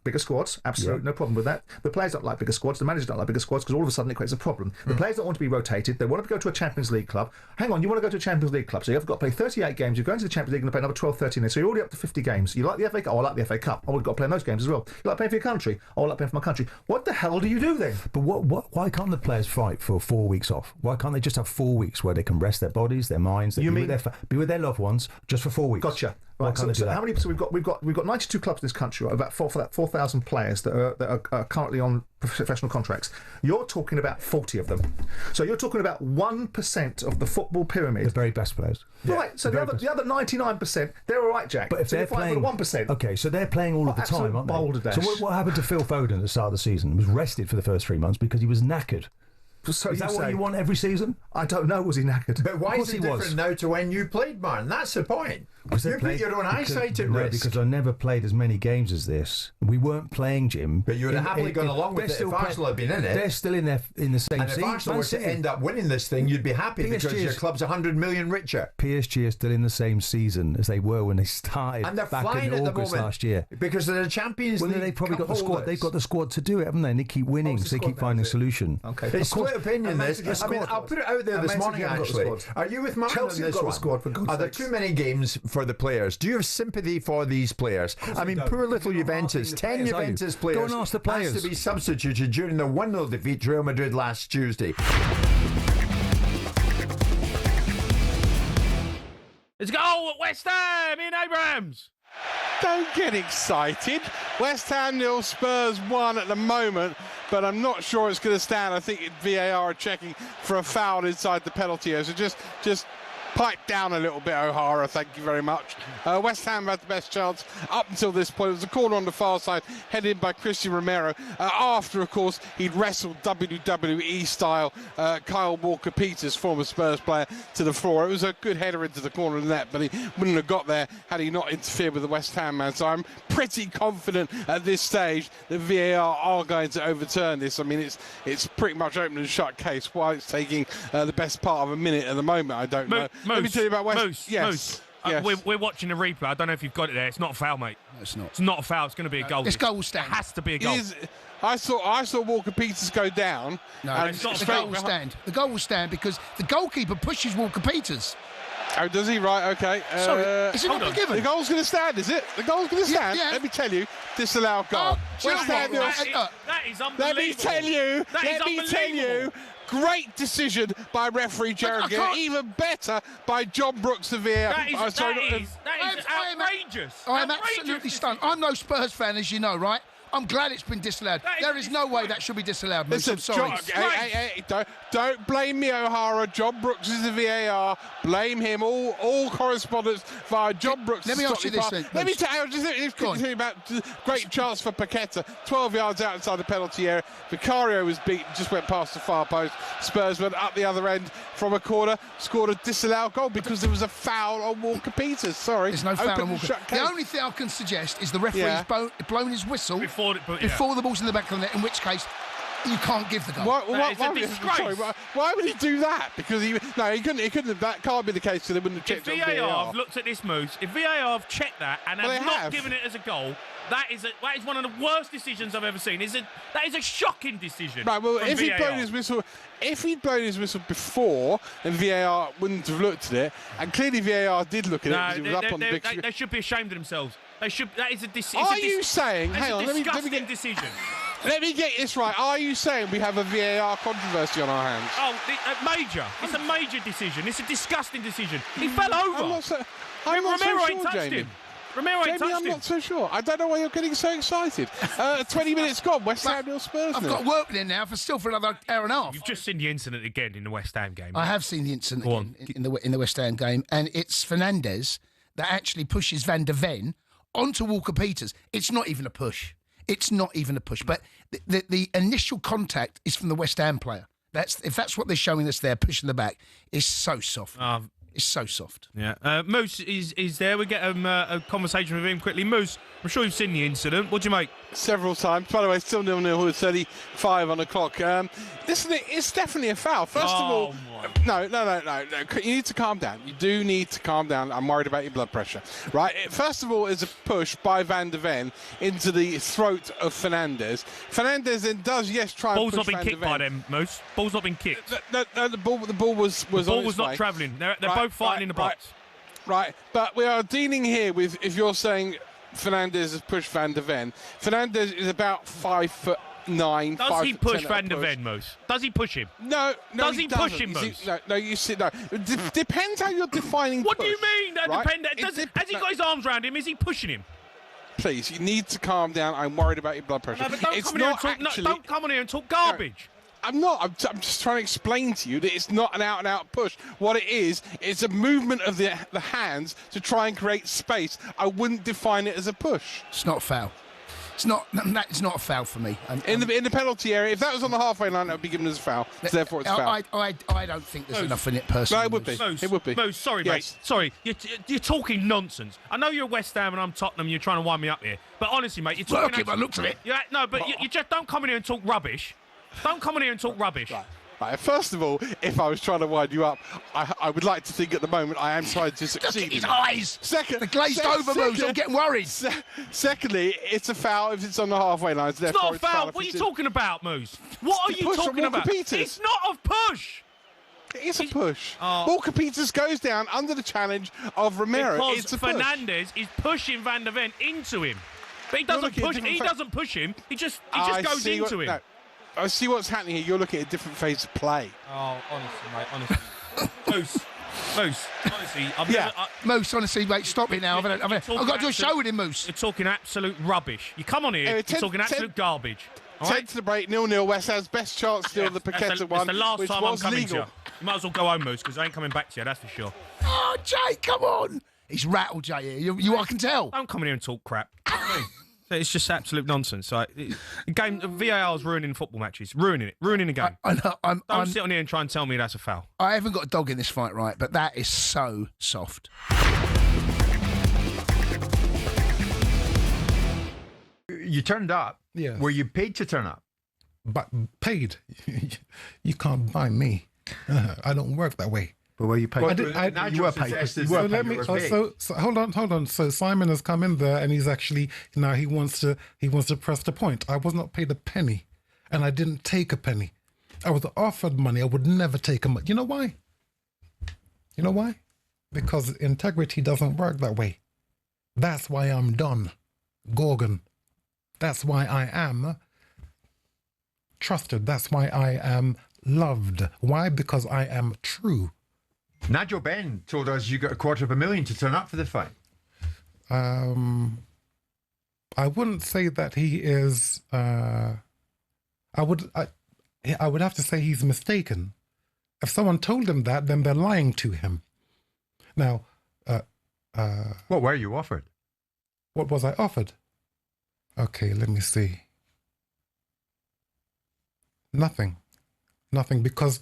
bigger squads, absolutely, no problem with that. The players don't like bigger squads. The managers don't like bigger squads because all of a sudden it creates a problem. The players don't want to be rotated. They want to go to a Champions League club. Hang on, you want to go to a Champions League club, so you've got to play 38 games. You're going to the Champions League and play another 12, 13 years. So you're already up to 50 games. You like the FA Cup? Oh, I like the FA Cup. I've got to play in those games as well. You like playing for your country? Oh, I like playing for my country. What the hell do you do then?
But why can't the players fight for 4 weeks off? Why can't they just have 4 weeks where they can rest their bodies, their minds, be with their loved ones just for 4 weeks?
Gotcha. Right. So how many? So we've got 92 clubs in this country, about 4,000 players that are currently on professional contracts. You're talking about 40 of them. So you're talking about 1% of the football pyramid.
The very best players.
Right. So the other 99%, they're all right, Jack.
But if they're playing
1%,
okay, so they're playing all of the time, aren't they? So what happened to Phil Foden at the start of the season? He was rested for the first 3 months because he was knackered.
So
is that what you want every season?
I don't know. Was he knackered?
But why is it different now to when you played, Martin? That's the point. You put your own eyesight at risk.
Because I never played as many games as this. We weren't playing, Jim.
But you would have happily gone along with it if Arsenal had been in it.
They're still in the same season.
And if Arsenal were to end up winning this thing, you'd be happy because your club's 100 million richer.
PSG are still in the same season as they were when they started
and they're
back in August last year.
Because they're the Champions League.
They've probably got the squad. They've got the squad to do it, haven't they? And they keep winning, so they keep finding a solution.
Okay.
It's split opinion, this. I mean, I'll put it out there this morning, actually. Are you with Martin on this one? Are there too many games for the players? Do you have sympathy for these players? I mean, poor little Juventus. 10 Juventus players
Go and ask the players.
has to be substituted during the 1-0 defeat to Real Madrid last Tuesday.
It's a goal at West Ham, Ian Abrahams. Don't get excited. West Ham 0, Spurs 1 at the moment, but I'm not sure it's going to stand. I think VAR are checking for a foul inside the penalty area. So just pipe down a little bit, O'Hara. Thank you very much. West Ham had the best chance up until this point. It was a corner on the far side, headed by Christian Romero. After, of course, he'd wrestled WWE style Kyle Walker-Peters, former Spurs player, to the floor. It was a good header into the corner of the net, but he wouldn't have got there had he not interfered with the West Ham man. So I'm pretty confident at this stage that VAR are going to overturn this. I mean, it's pretty much open and shut case. Why it's taking the best part of a minute at the moment, I don't know. Let me tell you about West Ham. Yes. Yes.
We're watching the replay. I don't know if you've got it there. It's not a foul, mate.
No, it's not.
It's not a foul. It's going to be a goal.
It's goal will stand.
It has to be a goal.
I saw Walker-Peters go down.
No, it's not. The goal will stand. The goal will stand because the goalkeeper pushes Walker-Peters.
Oh, does he? Right, okay.
Sorry, is it not given?
The goal's going to stand, is it? The goal's going to stand?
Yeah.
Let me tell you, disallowed goal.
That is unbelievable.
Let me tell you. Great decision by referee Jared Gill. Even better by John Brooks, the VAR.
That is outrageous.
I am absolutely stunned. I'm no Spurs fan, as you know, right? I'm glad it's been disallowed. There is no way that should be disallowed, Moose. I'm sorry.
Don't blame me, O'Hara. John Brooks is the VAR. Blame him. All correspondence via John Brooks.
Let me ask you this then.
Let me tell you about great chance for Paqueta. 12 yards out inside the penalty area. Vicario was beaten, just went past the far post. Spurs went up the other end from a corner, scored a disallowed goal because there was a foul on Walker-Peters. Sorry.
There's no foul on Walker. The only thing I can suggest is the referee's blown his whistle before the ball's in the back of the net, in which case you can't give the goal.
Why
would he do that? Because he couldn't have. That can't be the case, so they wouldn't have checked
it. If VAR have looked at this, Moose, if VAR have checked that and have not given it as a goal, that is one of the worst decisions I've ever seen. That is a shocking decision.
Right, well, if he'd blown his whistle before, then VAR wouldn't have looked at it, and clearly VAR did look at it because it was up on the big screen.
They should be ashamed of themselves. They should. That is a decision.
Are you saying? Hang on, let me get
decision.
Let me get this right. Are you saying we have a VAR controversy on our hands?
Oh, major. It's a major decision. It's a disgusting decision. He fell over.
I'm not so
Romero
sure,
ain't touched
Jamie.
him. Romero ain't touched him.
I'm not so sure. I don't know why you're getting so excited. 20 minutes gone. West Ham 0 Spurs.
I've got work there now for another hour and a half.
You've just seen the incident again in the West Ham game.
I have seen the incident again in the West Ham game, and it's Fernandes that actually pushes Van de Ven onto Walker-Peters. It's not even a push. But the initial contact is from the West Ham player. If that's what they're showing us there, pushing the back, is so soft. It's so soft.
Yeah. Moose is there. We get a conversation with him quickly. Moose, I'm sure you've seen the incident. What do you make?
Several times. By the way, still 0-0 with 35 on the clock. Listen, it's definitely a foul. First of all, no. You need to calm down. You do need to calm down. I'm worried about your blood pressure. Right? First of all, is a push by Van de Ven into the throat of Fernandes. Fernandes then does, try and push
Ball's not been
Van
kicked
de Ven.
by them, Moose. Ball's not been kicked.
The ball was
the ball
on
was
its
not
way.
travelling. They're both fighting in the box.
Right, but we are dealing here with, if you're saying Fernandes has pushed Van de Ven, Fernandes is about 5'9".
Does he push Van de Ven, Moose? Does he push him?
No.
Does he push
doesn't.
him, Moose?
No. Depends how you're defining.
What
push,
do you mean? That
right?
Has he got his arms around him? Is he pushing him?
Please, you need to calm down. I'm worried about your blood pressure.
No, but don't come on here and talk garbage.
I'm not. I'm just trying to explain to you that it's not an out-and-out push. What it is, it's a movement of the hands to try and create space. I wouldn't define it as a push.
It's not a foul. It's not a foul for me.
In the penalty area, if that was on the halfway line, that would be given as a foul. So therefore, it's a foul.
I don't think there's enough in it, personally.
No, it would be. It would be.
Moose, sorry, mate. Sorry, you're talking nonsense. I know you're West Ham and I'm Tottenham. You're trying to wind me up here, but honestly, mate, you're talking.
Well, okay, I looked at it.
No, but you just don't come in here and talk rubbish. Don't come in here and talk rubbish.
Right. First of all, if I was trying to wind you up, I would like to think at the moment I am trying to succeed.
Look at his eyes.
The
glazed over moves. I'm getting worried.
Secondly, it's a foul if it's on the halfway line.
It's not a foul. What are you talking about, Moose? What are you talking about? It's not a push.
It's a push. Walker-Peters goes down under the challenge of Romero.
Because
it's a
Fernandes is pushing Van de Ven into him. But he doesn't push. He doesn't push him. He just goes into him.
No. I see what's happening here. You're looking at a different phase of play.
Oh, honestly, mate, honestly. Moose, honestly,
Moose, honestly, mate, stop it now. I've got to do a show with him, Moose.
You're talking absolute rubbish. You come on here, you're talking absolute garbage.
10 to the break, 0-0. West Ham's best chance still, the Paqueta one,
it's the last
which
time
was
I'm coming
legal.
to you. You might as well go home, Moose, because I ain't coming back to you, that's for sure.
Oh, Jay, come on. He's rattled, Jay, here. I can tell.
Don't come in here and talk crap. It's just absolute nonsense. Like, VAR is ruining football matches. Ruining the game.
I know,
Don't sit on here and try and tell me that's a foul.
I haven't got a dog in this fight, right? But that is so soft.
You turned up.
Yeah.
Were you paid to turn up?
But paid? You can't buy me. I don't work that way.
But were you paid?
You were paid. So hold on. So Simon has come in there and he's actually now he wants to press the point. I was not paid a penny, and I didn't take a penny. I was offered money. I would never take a money. You know why? Because integrity doesn't work that way. That's why I'm done, Gorgon. That's why I am trusted. That's why I am loved. Why? Because I am true.
Nigel Benn told us you got $250,000 to turn up for the fight.
I wouldn't say that he is. I would have to say he's mistaken. If someone told him that, then they're lying to him. Now,
what were you offered?
What was I offered? Okay, let me see. Nothing, because.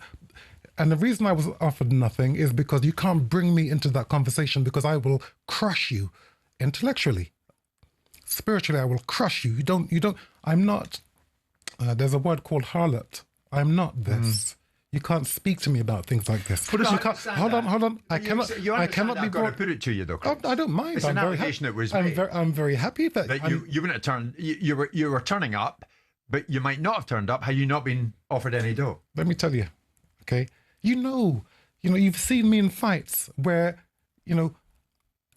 And the reason I was offered nothing is because you can't bring me into that conversation, because I will crush you intellectually. Spiritually, I will crush you. You don't, I'm not, there's a word called harlot. I'm not this. You can't speak to me about things like this.
Hold
on. I cannot be
brought to put it to you, though.
I don't mind.
It's an allegation that was made.
I'm very happy that
you wouldn't have turned, you were turning up, but you might not have turned up had you not been offered any dough.
Let me tell you, okay? You've seen me in fights where,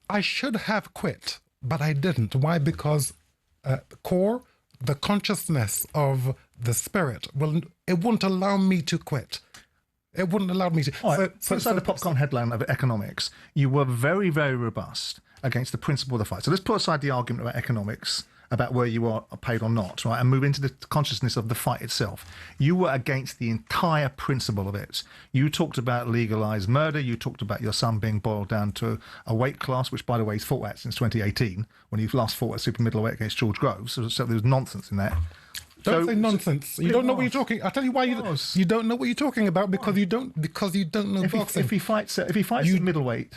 I should have quit, but I didn't. Why? Because the consciousness of the spirit, it wouldn't allow me to quit. It wouldn't allow me to.
Inside the popcorn headline of economics, you were very, very robust against the principle of the fight. So let's put aside the argument about economics, about where you are paid or not, right, and move into the consciousness of the fight itself. You were against the entire principle of it. You talked about legalised murder. You talked about your son being boiled down to a weight class, which, by the way, he's fought at since 2018, when he last fought at super middleweight against George Groves. So there was nonsense in that.
Don't say nonsense. You don't know what you're talking. I'll tell you why you don't know what you're talking about, because you don't know boxing.
If he fights at middleweight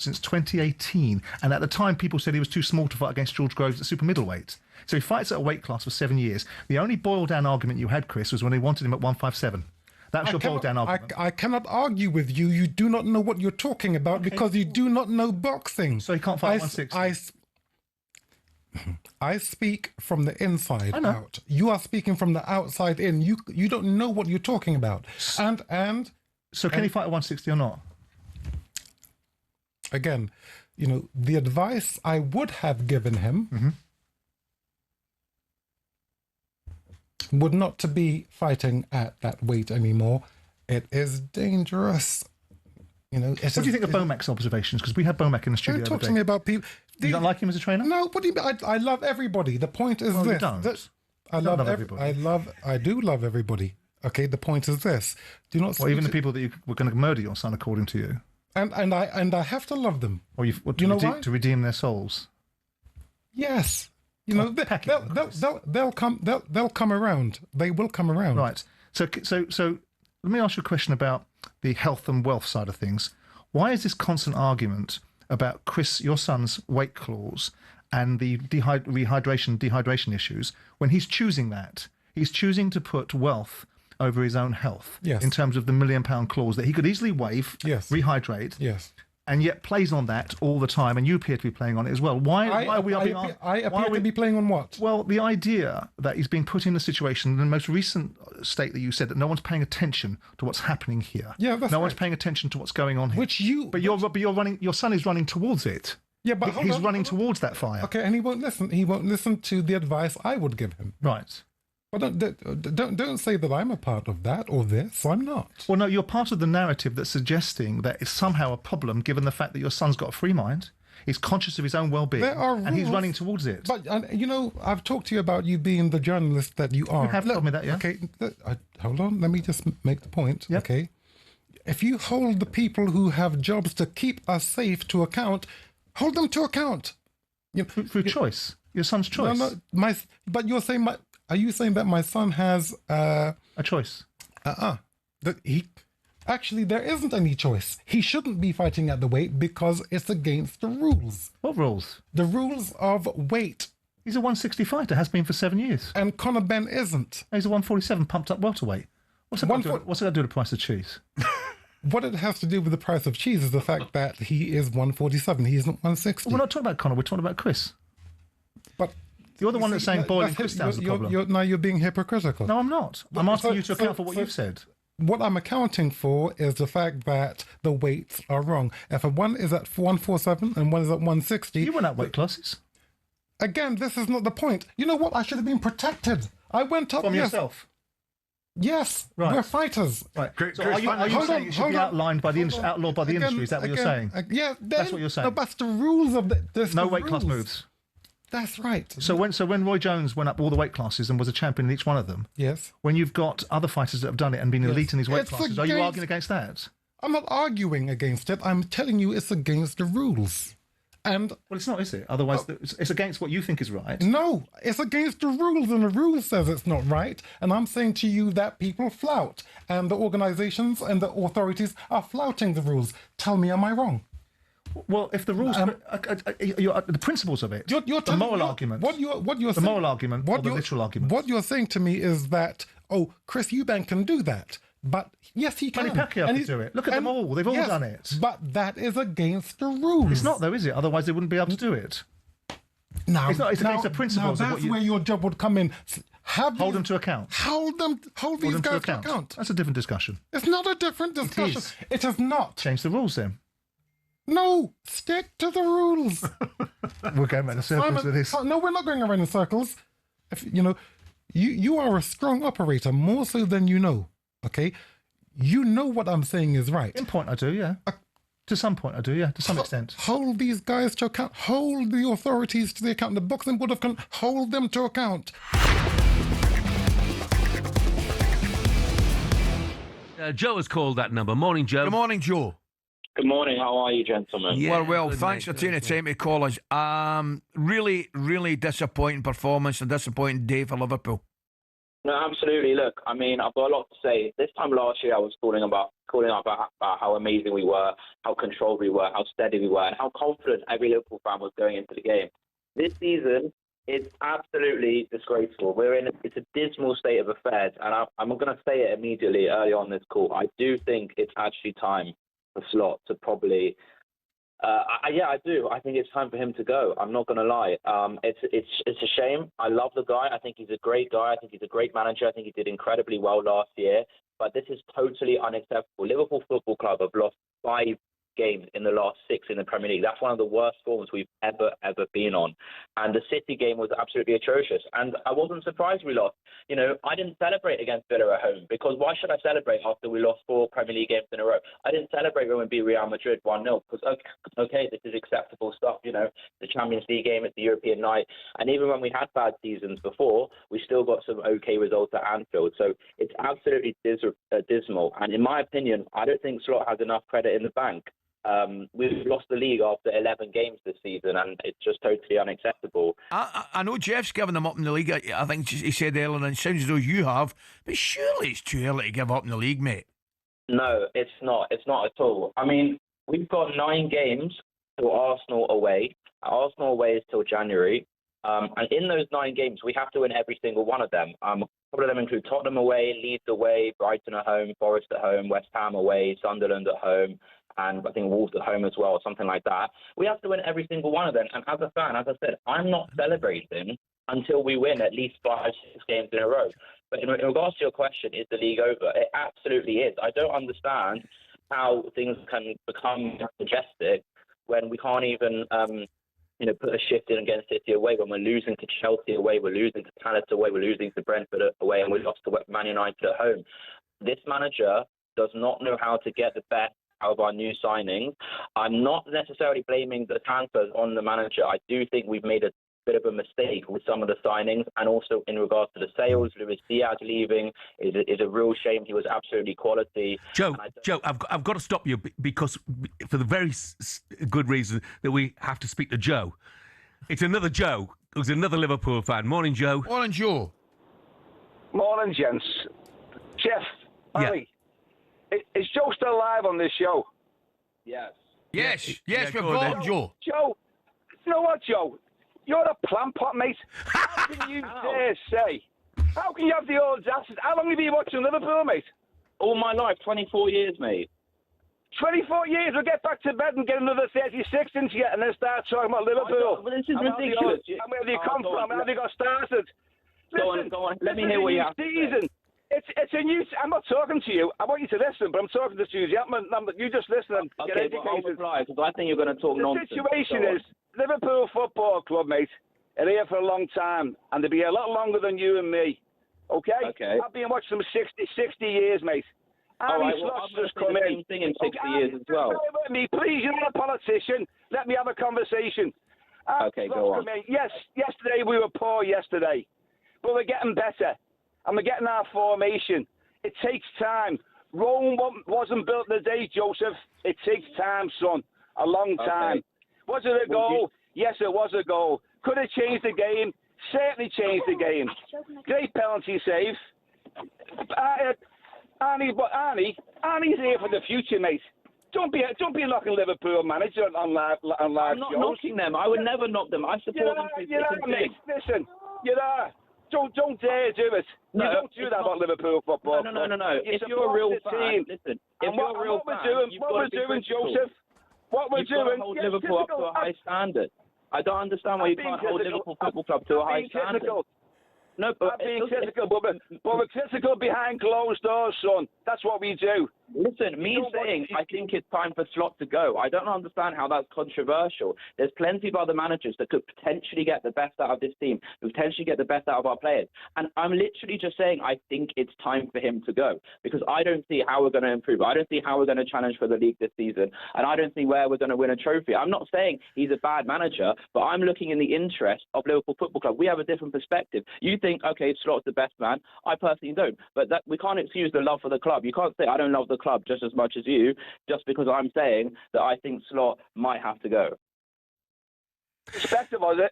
since 2018, and at the time people said he was too small to fight against George Groves at super middleweight. So he fights at a weight class for 7 years. The only boil down argument you had, Chris, was when they wanted him at 157. That's your boil down argument.
I cannot argue with you. You do not know what you're talking about, because you do not know boxing.
So he can't fight 160.
I speak from the inside out. You are speaking from the outside in. You don't know what you're talking about. So can
he fight at 160 or not?
Again, the advice I would have given him would not to be fighting at that weight anymore. It is dangerous.
What do you think of Bomac's observations? Because we had Bomac in the studio.
Don't talk to me about people.
You don't like him as a trainer?
No, what do you mean? I love everybody. The point is this. I love everybody. I do love everybody. Okay, the point is this. Do not.
Well, even the people that you were going to murder your son, according to you.
And I have to love them.
Or to redeem their souls.
Yes. They'll come around. They will come around.
Right. So let me ask you a question about the health and wealth side of things. Why is this constant argument about Chris, your son's weight clause, and the dehydration issues, when he's choosing that? He's choosing to put wealth over his own health, in terms of the £1 million clause that he could easily waive, rehydrate, and yet plays on that all the time, and you appear to be playing on it as well. Why are we?
I appear to be playing on what?
Well, the idea that he's being put in the situation, in the most recent state that you said, that no one's paying attention to what's happening here.
Yeah, that's
no one's paying attention to what's going on here. But you're running. Your son is running towards it.
Yeah, but
he's running towards that fire.
Okay, and he won't listen. He won't listen to the advice I would give him.
Right.
Well, don't say that I'm a part of that or this. I'm not.
Well, no, you're part of the narrative that's suggesting that it's somehow a problem, given the fact that your son's got a free mind. He's conscious of his own well-being, and he's running towards it.
But I've talked to you about you being the journalist that you are.
You have told me that, yeah.
Okay, hold on. Let me just make the point. Yep. Okay, if you hold the people who have jobs to keep us safe to account, hold them to account.
Through choice, your son's choice.
No, but you're saying are you saying that my son has
a choice?
Actually, there isn't any choice. He shouldn't be fighting at the weight because it's against the rules.
What rules?
The rules of weight.
He's a 160 fighter, has been for 7 years.
And Conor Benn isn't.
He's a 147 pumped up welterweight. What's it got to do with the price of cheese?
What it has to do with the price of cheese is the fact that he is 147. He isn't 160.
Well, we're not talking about Conor, we're talking about Chris.
But
you're the one that's saying boiling Chris down's the problem.
Now you're being hypocritical.
No, I'm not. I'm asking you to account for what you've said.
What I'm accounting for is the fact that the weights are wrong. If one is at 147 and one is at 160...
You went up weight classes.
Again, this is not the point. You know what? I should have been protected. I went up...
From yourself?
Yes, right. We're fighters.
Right. So are you saying it should be outlawed by the industry? Is that what you're saying?
Yeah,
that's what you're saying.
No, that's the rules of the
No weight class moves.
That's right.
So when Roy Jones went up all the weight classes and was a champion in each one of them,
yes.
When you've got other fighters that have done it and been elite in these weight classes, are you arguing against that?
I'm not arguing against it. I'm telling you it's against the rules. And
well, it's not, is it? Otherwise, it's against what you think is right.
No, it's against the rules, and the rules says it's not right. And I'm saying to you that people flout, and the organisations and the authorities are flouting the rules. Tell me, am I wrong?
Well, if the rules, the principles of it, the moral argument, the moral argument, or the literal argument.
What you're saying to me is that, Chris Eubank can do that. But yes, he can.
Manny Pacquiao can do it. Look at them all; they've all done it.
But that is against the rules.
It's not, though, is it? Otherwise, they wouldn't be able to do it.
Now,
it's not. It's against the principles.
Now that's where your job would come in.
Hold them to account.
Hold these guys to account.
That's a different discussion.
It's not a different discussion. It is not.
Change the rules then.
No, stick to the rules.
We're going around in circles with this.
No, we're not going around in circles. If you are a strong operator, more so than you know. Okay, you know what I'm saying is right.
In point, I do, yeah. To some point, I do, yeah. To some extent.
Hold these guys to account. Hold the authorities to the account. The boxing board of hold them to account.
Joe has called that number. Morning, Joe.
Good morning, Joe.
Good morning. How are you, gentlemen?
Yeah, well, thanks for taking the time to call us. Really, really disappointing performance, a disappointing day for Liverpool.
No, absolutely. Look, I mean, I've got a lot to say. This time last year, I was calling up about how amazing we were, how controlled we were, how steady we were, and how confident every Liverpool fan was going into the game. This season is absolutely disgraceful. It's a dismal state of affairs, and I'm going to say it immediately early on this call. I do think it's actually time for Slot to probably. I do. I think it's time for him to go. I'm not going to lie. It's a shame. I love the guy. I think he's a great guy. I think he's a great manager. I think he did incredibly well last year. But this is totally unacceptable. Liverpool Football Club have lost 5 games in the last 6 in the Premier League. That's one of the worst forms we've ever been on. And the City game was absolutely atrocious. And I wasn't surprised we lost. I didn't celebrate against Villa at home, because why should I celebrate after we lost 4 Premier League games in a row? I didn't celebrate when we beat Real Madrid 1-0 because, okay, this is acceptable stuff, the Champions League game, it's the European night. And even when we had bad seasons before, we still got some okay results at Anfield. So it's absolutely dismal. And in my opinion, I don't think Slot has enough credit in the bank. We've lost the league after 11 games this season, and it's just totally unacceptable.
I know Jeff's given them up in the league. I think he said earlier, and it sounds as though you have, but surely it's too early to give up in the league, mate.
No, it's not. It's not at all. I mean, we've got 9 games till Arsenal away. Arsenal away is till January. And in those 9 games, we have to win every single one of them. A couple of them include Tottenham away, Leeds away, Brighton at home, Forest at home, West Ham away, Sunderland at home, and I think Wolves at home as well, or something like that. We have to win every single one of them. And as a fan, as I said, I'm not celebrating until we win at least 5-6 games in a row. But in regards to your question, is the league over? It absolutely is. I don't understand how things can become majestic when we can't even put a shift in against City away when we're losing to Chelsea away, we're losing to Palace away, we're losing to Brentford away, and we lost to Man United at home. This manager does not know how to get the best out of our new signings. I'm not necessarily blaming the transfers on the manager. I do think we've made a bit of a mistake with some of the signings, and also in regards to the sales. Luis Diaz leaving is a real shame. He was absolutely quality.
Joe, I've got to stop you because for the very good reason that we have to speak to Joe. It's another Joe who's another Liverpool fan. Morning, Joe.
Morning, Joe.
Morning, gents. Jeff, Ali, is Joe still live on this show?
Yes.
Yes, we're both, Joe.
Joe, you know what, Joe? You're a plant pot, mate. How can you dare say? How can you have the audacity? How long have you been watching Liverpool, mate?
All my life, 24 years, mate.
24 years, we'll get back to bed and get another 36 into you and then start talking about Liverpool.
But this is ridiculous.
Where have you come from? How have you got started?
Go on. Let me hear what you have to say.
It's a new... I'm not talking to you. I want you to listen, but I'm talking to Susie. You just listen and get educated.
I'll reply, because I think you're going to talk nonsense.
The situation is, Liverpool Football Club, mate, are here for a long time, and they'll be a lot longer than you and me. Okay? I've been watching them 60 years, mate. Arne Slot's just come in.
Thing in 60 years as well.
With me, please, you're not a politician. Let me have a conversation.
Okay, go on.
Yes, yesterday we were poor yesterday, but we're getting better. And we're getting our formation. It takes time. Rome wasn't built in a day, Joseph. It takes time, son. A long time. Was it a goal? Yes, it was a goal. Could it change the game? Certainly changed the game. Great penalty save. Arnie's here for the future, mate. Don't be knocking Liverpool manager on live
I'm not
shows.
knocking them. I would never knock them. I support them.
Mate. Listen, Don't dare do it.
No,
you don't do that about Liverpool football.
No. If you're a real fan, listen. If you're a real fan,
what we're doing, Joseph. What we're doing.
Hold Liverpool up to a high standard. I don't understand why you can't hold Liverpool Football Club to a high standard. No, but
being critical, but we're critical behind closed doors, son. That's what we do.
Listen, me saying I think it's time for Slot to go, I don't understand how that's controversial. There's plenty of other managers that could potentially get the best out of this team, potentially get the best out of our players. And I'm literally just saying I think it's time for him to go, because I don't see how we're going to improve. I don't see how we're going to challenge for the league this season, and I don't see where we're going to win a trophy. I'm not saying he's a bad manager, but I'm looking in the interest of Liverpool Football Club. We have a different perspective. You think, okay, Slot's the best man. I personally don't. But that we can't excuse the love for the club. You can't say I don't love the club just as much as you, just because I'm saying that I think Slot might have to go.
Perspective of it.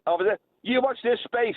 You watch this space.